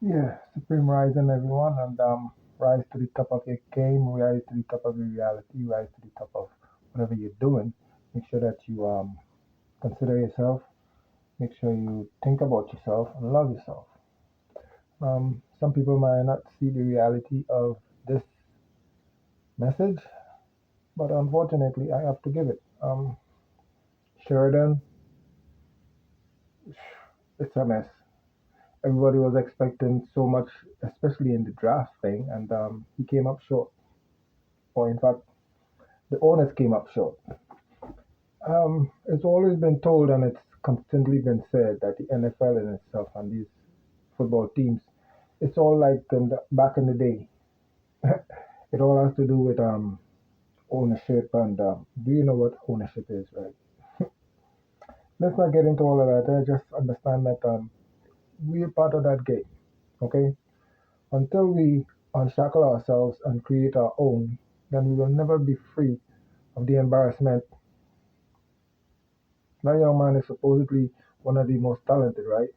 Yeah, Supreme Rising, everyone, and rise to the top of your game, rise to the top of your reality, rise to the top of whatever you're doing. Make sure that you consider yourself, make sure you think about yourself and love yourself. Some people might not see the reality of this message, but unfortunately, I have to give it. Sheridan, it's a mess. Everybody was expecting so much, especially in the draft thing, and he came up short. Or in fact, the owners came up short. It's always been told and it's constantly been said that the NFL in itself and these football teams, it's all like back in the day. It all has to do with ownership and do you know what ownership is, right? Let's not get into all of that. I just understand that we're part of that game, okay? Until we unshackle ourselves and create our own, then we will never be free of the embarrassment. That young man is supposedly one of the most talented, right?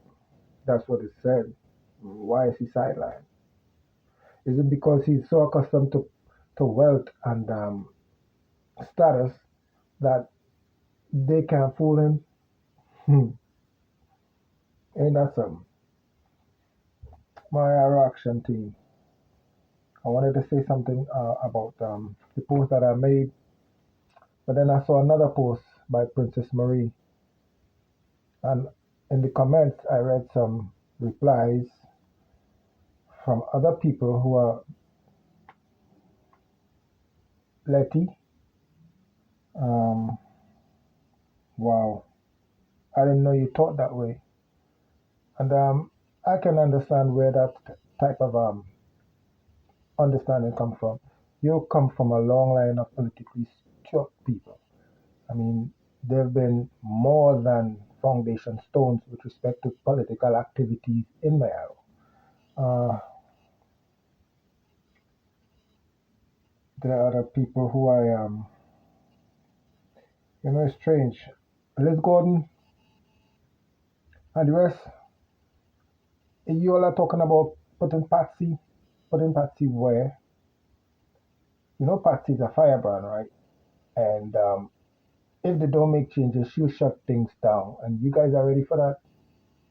That's what it said. Why is he sidelined? Is it because he's so accustomed to wealth and status that they can't fool him? Hmm. Ain't that something? My reaction team. I wanted to say something about the post that I made, but then I saw another post by Princess Marie, and in the comments I read some replies from other people who are Letty. Um, wow, I didn't know you thought that way. And I can understand where that type of understanding come from. You come from a long line of politically struck people. I mean, there have been more than foundation stones with respect to political activities in Mayaro. Uh, there are other people who it's strange. Liz Gordon and the rest, you all are talking about putting Patsy where? You know, Patsy's a firebrand, right? And if they don't make changes, she'll shut things down. And you guys are ready for that?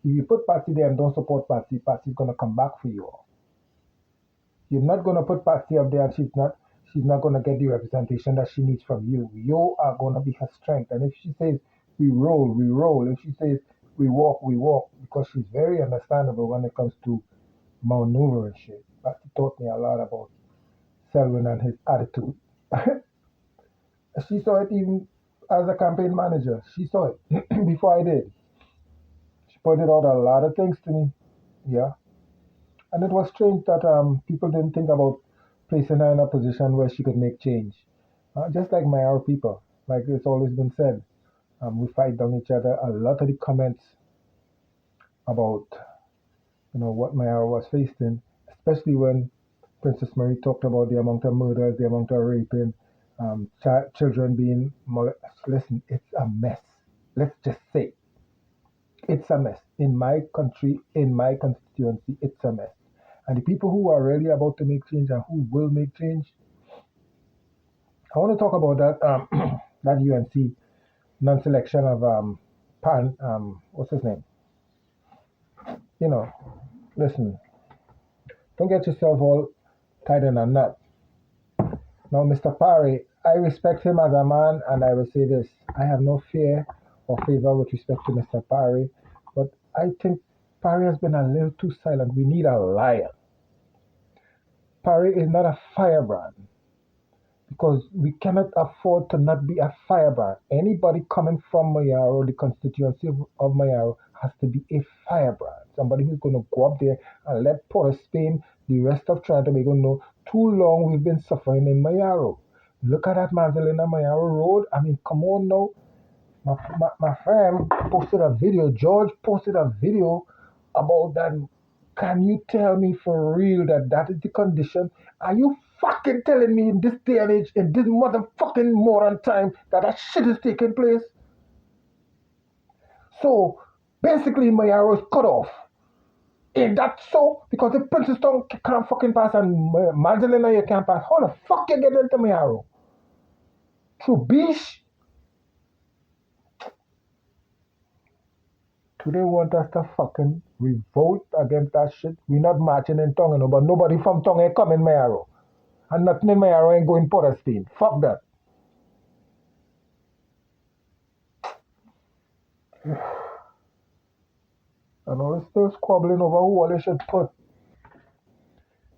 If you put Patsy there and don't support Patsy, Patsy's gonna come back for you all. You're not gonna put Patsy up there and she's not gonna get the representation that she needs from you. You are gonna be her strength. And if she says we roll, we roll. If she says we walk, we walk. Because she's very understandable when it comes to maneuvering shit. Patsy taught me a lot about Selwyn and his attitude. She saw it even as a campaign manager. She saw it before I did. She pointed out a lot of things to me. Yeah. And it was strange that people didn't think about placing her in a position where she could make change. Just like my our people, like it's always been said, we fight down each other. A lot of the comments about what Mayara was facing, especially when Princess Mary talked about the amount of murders, the amount of raping, children being molested. Listen, it's a mess. Let's just say it's a mess. In my country, in my constituency, it's a mess. And the people who are really about to make change and who will make change, I want to talk about that that UNC non-selection of Pan. What's his name? You know, listen, don't get yourself all tied in a knot. Now, Mr. Parry, I respect him as a man, and I will say this: I have no fear or favor with respect to Mr. Parry, but I think Parry has been a little too silent. We need a liar. Parry is not a firebrand because we cannot afford to not be a firebrand. Anybody coming from Mayaro, the constituency of Mayaro, has to be a firebrand. Somebody who's going to go up there and let Port of Spain, the rest of Trinidad Tobago know too long we've been suffering in Mayaro. Look at that Manzalina Mayaro Road. I mean, come on now. My friend posted a video, George posted a video about that. Can you tell me for real that that is the condition? Are you fucking telling me in this day and age, in this motherfucking modern time, that that shit is taking place? So basically, my arrow is cut off. Ain't that so? Because the Princeton can't fucking pass and Magdalena you can't pass. How the fuck you get into Mayaro? Through Beach? Do they want us to fucking revolt against that shit? We not marching in Tonga, but nobody from Tonga ain't coming Mayaro. And nothing in Mayaro ain't going Porterstein. Fuck that. And all still squabbling over who all they should put.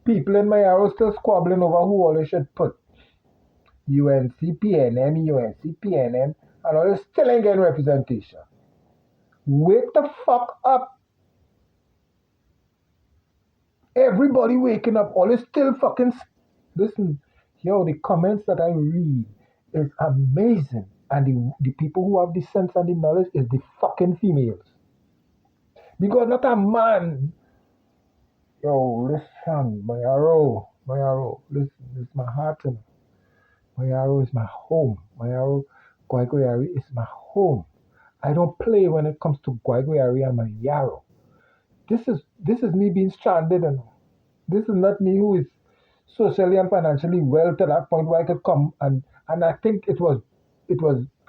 People in Mayaro still squabbling over who all they should put. UNC, PNM, UNC, PNM, and all they still ain't getting representation. Wake the fuck up. Everybody waking up. All is still fucking. Listen, yo, the comments that I read is amazing. And the people who have the sense and the knowledge is the fucking females. Because not a man. Yo, listen, Mayaro, listen, it's my heart. Mayaro is my home. Mayaro, Gwaigweyari is my home. I don't play when it comes to Gwaigweyari and Mayaro. This is me being stranded, and this is not me who is socially and financially well to that point where I could come, and I think it was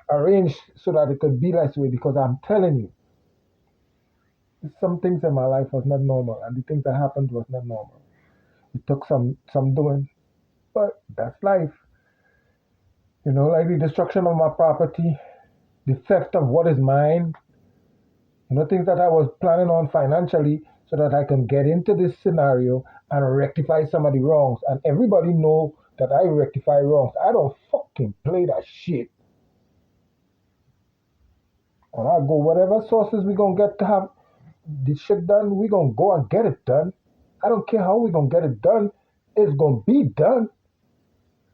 arranged so that it could be that way, because I'm telling you, some things in my life was not normal, and the things that happened was not normal. It took some doing, but that's life. Like the destruction of my property, the theft of what is mine, things that I was planning on financially so that I can get into this scenario and rectify some of the wrongs. And everybody know that I rectify wrongs. I don't fucking play that shit. And I go whatever sources we gonna get to have this shit done, we gonna go and get it done. I don't care how we gonna get it done. It's gonna be done.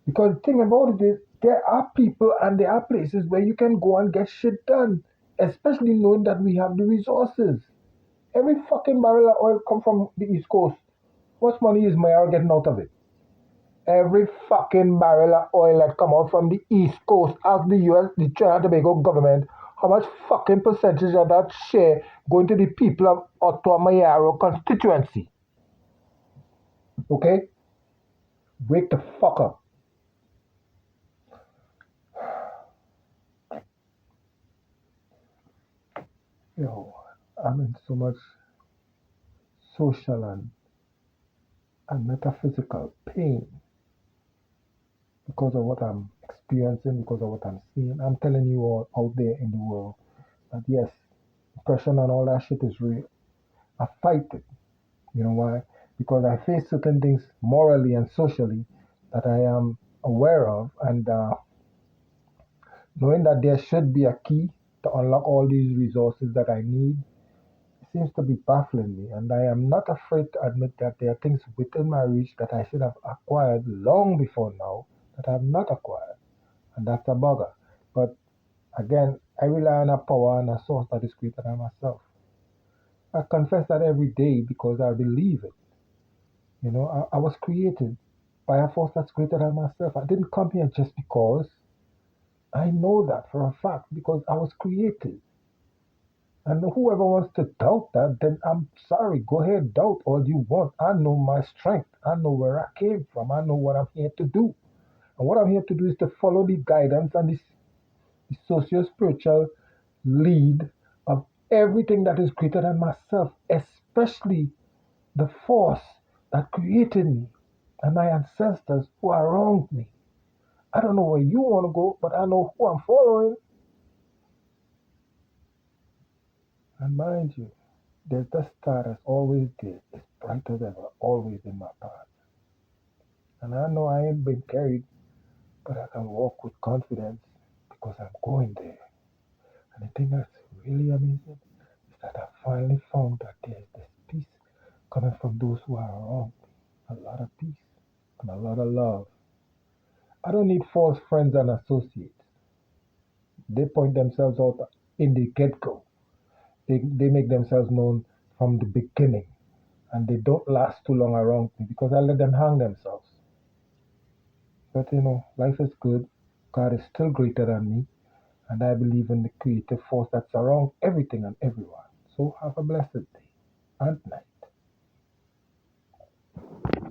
Because the thing about it is, there are people and there are places where you can go and get shit done, especially knowing that we have the resources. Every fucking barrel of oil come from the East Coast. What much money is Mayar getting out of it? Every fucking barrel of oil that come out from the East Coast, ask the US, the Trinidad and Tobago government, how much fucking percentage of that share going to the people of Ottawa Mayaro constituency? Okay? Wake the fuck up. I'm in so much social and metaphysical pain because of what I'm experiencing, because of what I'm seeing. I'm telling you all out there in the world that yes, depression and all that shit is real. I fight it. You know why? Because I face certain things morally and socially that I am aware of, and knowing that there should be a key to unlock all these resources that I need seems to be baffling me, and I am not afraid to admit that there are things within my reach that I should have acquired long before now that I have not acquired, and that's a bugger. But again, I rely on a power and a source that is greater than myself. I confess that every day because I believe it. I was created by a force that's greater than myself. I didn't come here just because. I know that for a fact because I was created. And whoever wants to doubt that, then I'm sorry. Go ahead, doubt all you want. I know my strength. I know where I came from. I know what I'm here to do. And what I'm here to do is to follow the guidance and the socio-spiritual lead of everything that is greater than myself, especially the force that created me and my ancestors who are around me. I don't know where you want to go, but I know who I'm following. And mind you, there's the star that's always there. It's brighter than ever, always in my path. And I know I ain't been carried, but I can walk with confidence because I'm going there. And the thing that's really amazing is that I finally found that there's this peace coming from those who are around me. A lot of peace and a lot of love. I don't need false friends and associates. They point themselves out in the get go. They make themselves known from the beginning. And they don't last too long around me because I let them hang themselves. But life is good. God is still greater than me. And I believe in the creative force that's around everything and everyone. So have a blessed day and night.